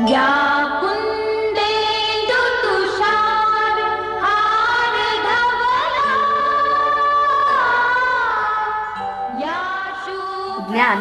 या कुंदेंदु तुषार हार धवला, या शुभ ज्ञान,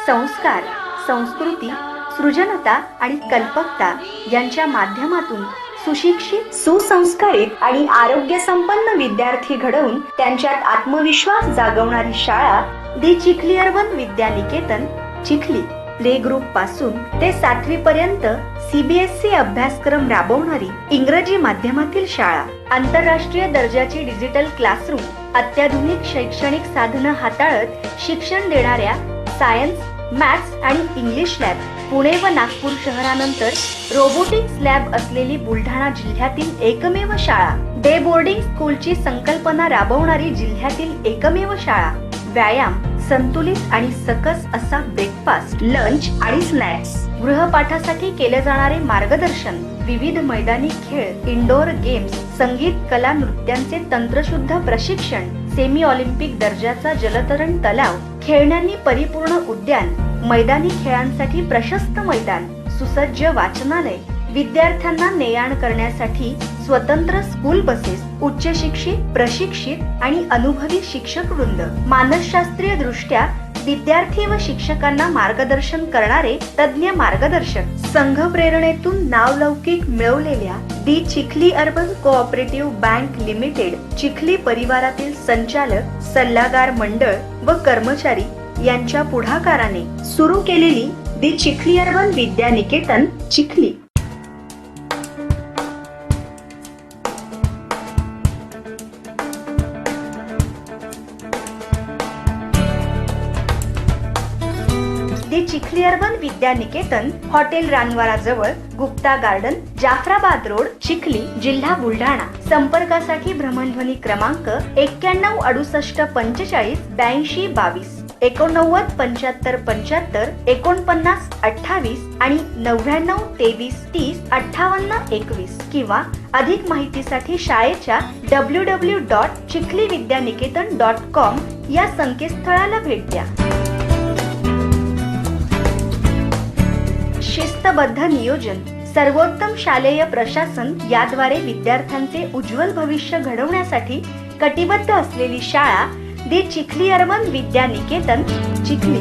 संस्कार, संस्कृती, सृजनता आणि कल्पकता यांच्या माध्यमातून सुशिक्षित, सुसंस्कारित आणि आरोग्य संपन्न विद्यार्थी घडवून त्यांच्यात आत्मविश्वास जागवणारी शाळा दी चिखली अर्बन विद्यानिकेतन चिखली. प्ले ग्रुप पासून ते 7वी पर्यंत CBSE अभ्यासक्रम राबवणारी इंग्रजी माध्यमातील शाळा. आंतरराष्ट्रीय दर्जाची डिजिटल क्लासरूम, अत्याधुनिक शैक्षणिक साधनं हाताळत शिक्षण देणाऱ्या सायन्स, मॅथ्स आणि इंग्लिश लॅब. पुणे व नागपूर शहरानंतर रोबोटिक्स लॅब असलेली बुलढाणा जिल्ह्यातील एकमेव शाळा. डे बोर्डिंग स्कूलची संकल्पना राबवणारी जिल्ह्यातील एकमेव शाळा. व्यायाम, संतुलित आणि सकस असा ब्रेकफास्ट, लंच आणि स्नॅक्स, गृहपाठासाठी केले जाणारे मार्गदर्शन, विविध मैदानी खेळ, इंडोर गेम्स, संगीत, कला, नृत्यांचे तंत्रशुद्ध प्रशिक्षण, सेमी ऑलिम्पिक दर्जाचा जलतरण तलाव, खेळण्यांनी परिपूर्ण उद्यान, मैदानी खेळांसाठी प्रशस्त मैदान, सुसज्ज वाचनालय, विद्यार्थ्यांना ने-आण करण्यासाठी स्वतंत्र स्कूल बसेस, उच्च शिक्षित, प्रशिक्षित आणि अनुभवी शिक्षक वृंद, मानसशास्त्रीय दृष्ट्या विद्यार्थी व शिक्षकांना मार्गदर्शन करणारे तज्ञ मार्गदर्शक. संघ प्रेरणेतून नावलौकिक मिळवलेल्या the Chikhli Urban Cooperative Bank Limited Chikhli परिवारातील संचालक, सल्लागार मंडळ व कर्मचारी यांच्या पुढाकाराने सुरू केलेली दी चिखली अर्बन विद्यानिकेतन चिखली. दी चिखली अर्बन विद्यानिकेतन हॉटेल रानवारा जवळ, गुप्ता गार्डन, जाफराबाद रोड, चिखली, जिल्हा बुलढाणा. संपर्कासाठी भ्रमणध्वनी क्रमांक 91 68 45 82 22, 89 75 75 49 28 आणि 99 23 30 58 21 किंवा अधिक माहितीसाठी शाळेच्या www.chikhlividyaniकेtan.com या संकेतस्थळाला भेट द्या. शिस्तबद्ध नियोजन, सर्वोत्तम शालेय प्रशासन याद्वारे विद्यार्थ्यांचे उज्ज्वल भविष्य घडवण्यासाठी कटिबद्ध असलेली शाळा दी चिखली अर्बन विद्यानिकेतन चिखली.